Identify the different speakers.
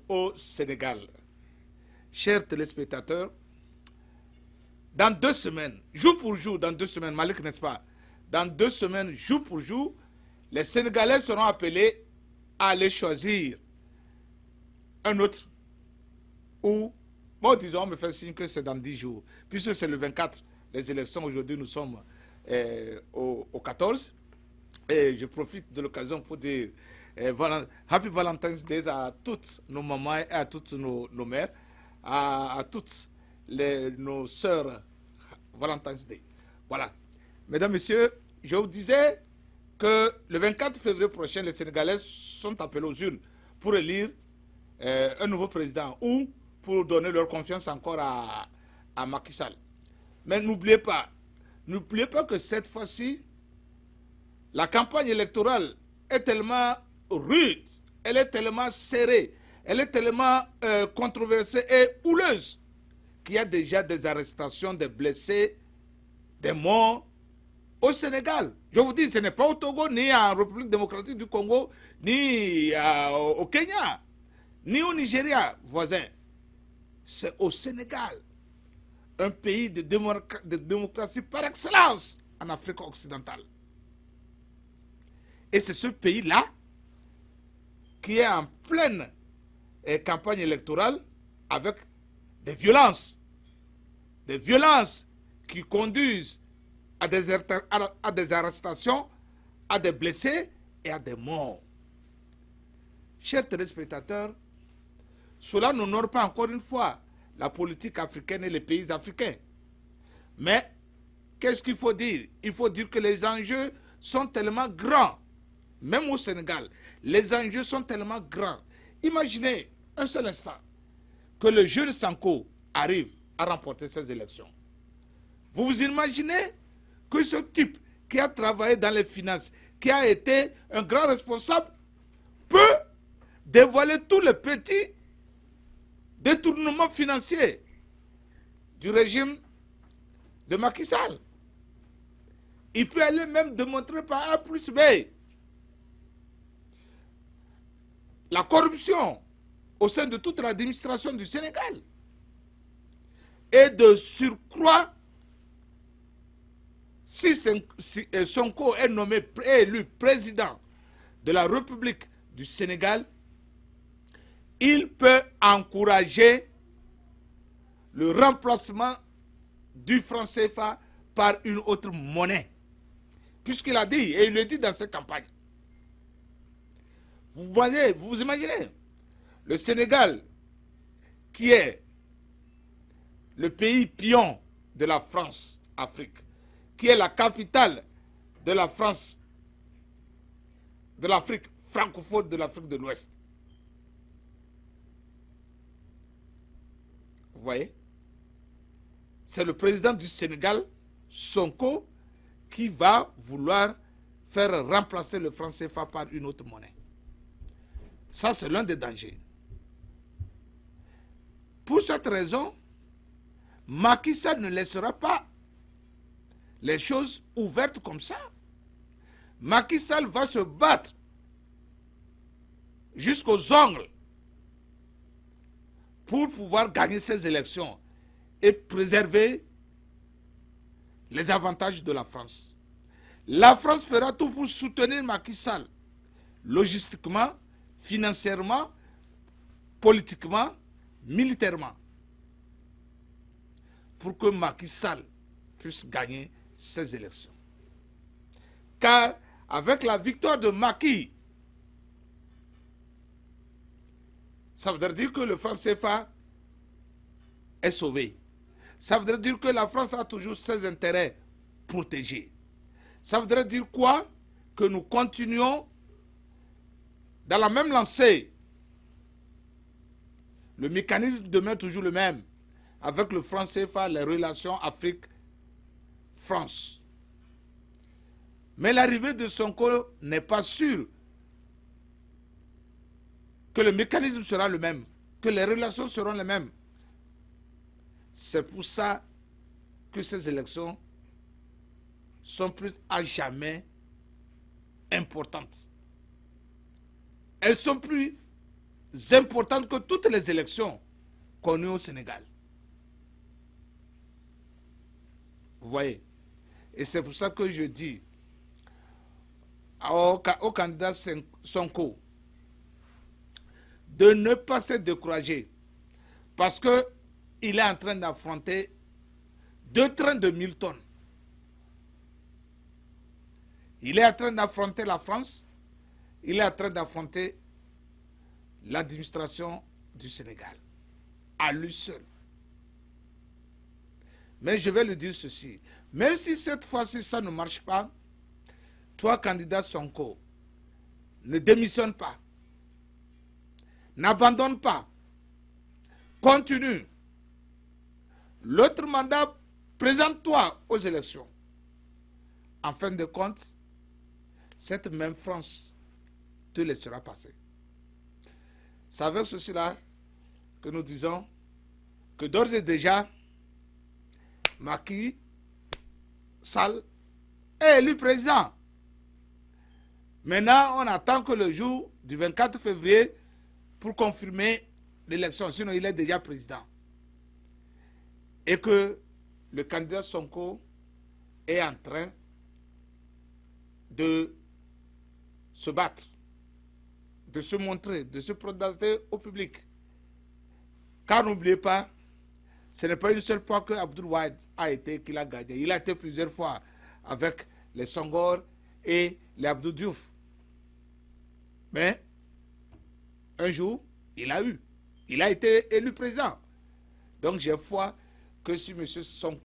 Speaker 1: au Sénégal. Chers téléspectateurs, dans 2 semaines, jour pour jour, dans 2 semaines, Malik, n'est-ce pas? Dans 2 semaines, jour pour jour, les Sénégalais seront appelés à aller choisir un autre. Ou, bon, disons, on me fait signe que c'est dans 10 jours. Puisque c'est le 24, les élections, aujourd'hui, nous sommes au 14. Et je profite de l'occasion pour dire Happy Valentine's Day à toutes nos mamans et à toutes nos mères, à toutes nos sœurs. Valentine's Day. Voilà. Mesdames, Messieurs, je vous disais que le 24 février prochain, les Sénégalais sont appelés aux urnes pour élire un nouveau président ou pour donner leur confiance encore à Macky Sall. Mais n'oubliez pas que cette fois-ci, la campagne électorale est tellement rude, elle est tellement serrée, elle est tellement controversée et houleuse qu'il y a déjà des arrestations, des blessés, des morts au Sénégal. Je vous dis, ce n'est pas au Togo, ni en République démocratique du Congo, ni au Kenya, ni au Nigeria, voisin. C'est au Sénégal, un pays de démocratie par excellence en Afrique occidentale. Et c'est ce pays-là qui est en pleine campagne électorale avec des violences qui conduisent à des arrestations, à des blessés et à des morts. Chers téléspectateurs, cela n'honore pas encore une fois la politique africaine et les pays africains. Mais qu'est-ce qu'il faut dire? Il faut dire que les enjeux sont tellement grands, même au Sénégal, les enjeux sont tellement grands. Imaginez un seul instant que le jeune Sanko arrive à remporter ces élections. Vous vous imaginez que ce type qui a travaillé dans les finances, qui a été un grand responsable, peut dévoiler tous les petits détournements financiers du régime de Macky Sall. Il peut aller même démontrer par A plus B la corruption au sein de toute l'administration du Sénégal. Et de surcroît, si Sonko est élu président de la République du Sénégal, il peut encourager le remplacement du franc CFA par une autre monnaie. Puisqu'il a dit, et il le dit dans ses campagnes. Vous vous imaginez, le Sénégal, qui est le pays pion de la France, Afrique, qui est la capitale de la France, de l'Afrique francophone, de l'Afrique de l'Ouest. Vous voyez? C'est le président du Sénégal, Sonko, qui va vouloir faire remplacer le franc CFA par une autre monnaie. Ça, c'est l'un des dangers. Pour cette raison, Macky Sall ne laissera pas les choses ouvertes comme ça. Macky Sall va se battre jusqu'aux ongles pour pouvoir gagner ces élections et préserver les avantages de la France. La France fera tout pour soutenir Macky Sall, logistiquement, financièrement, politiquement, militairement, pour que Macky Sall puisse gagner ces élections. Car avec la victoire de Macky, ça voudrait dire que le franc CFA est sauvé. Ça voudrait dire que la France a toujours ses intérêts protégés. Ça voudrait dire quoi? Que nous continuons dans la même lancée. Le mécanisme demeure toujours le même. Avec le franc CFA, les relations Afrique-France. Mais l'arrivée de Sonko n'est pas sûre que le mécanisme sera le même, que les relations seront les mêmes. C'est pour ça que ces élections sont plus à jamais importantes. Elles sont plus importantes que toutes les élections connues au Sénégal. Vous voyez? Et c'est pour ça que je dis au candidat Sonko de ne pas se décourager parce qu'il est en train d'affronter 2 trains de 1000 tonnes. Il est en train d'affronter la France, il est en train d'affronter l'administration du Sénégal, à lui seul. Mais je vais lui dire ceci, même si cette fois-ci ça ne marche pas, toi candidat Sonko, ne démissionne pas, n'abandonne pas, continue. L'autre mandat, présente-toi aux élections. En fin de compte, cette même France te laissera passer. C'est avec ceci-là que nous disons que d'ores et déjà, Macky Sall est élu président. Maintenant, on attend que le jour du 24 février pour confirmer l'élection, sinon il est déjà président. Et que le candidat Sonko est en train de se battre, de se montrer, de se présenter au public. Car n'oubliez pas, ce n'est pas une seule fois que Abdoul Wade a été qu'il a gagné. Il a été plusieurs fois avec les Senghor et les Abdou Diouf. Mais un jour, il a été élu président. Donc j'ai foi que si M. Sonko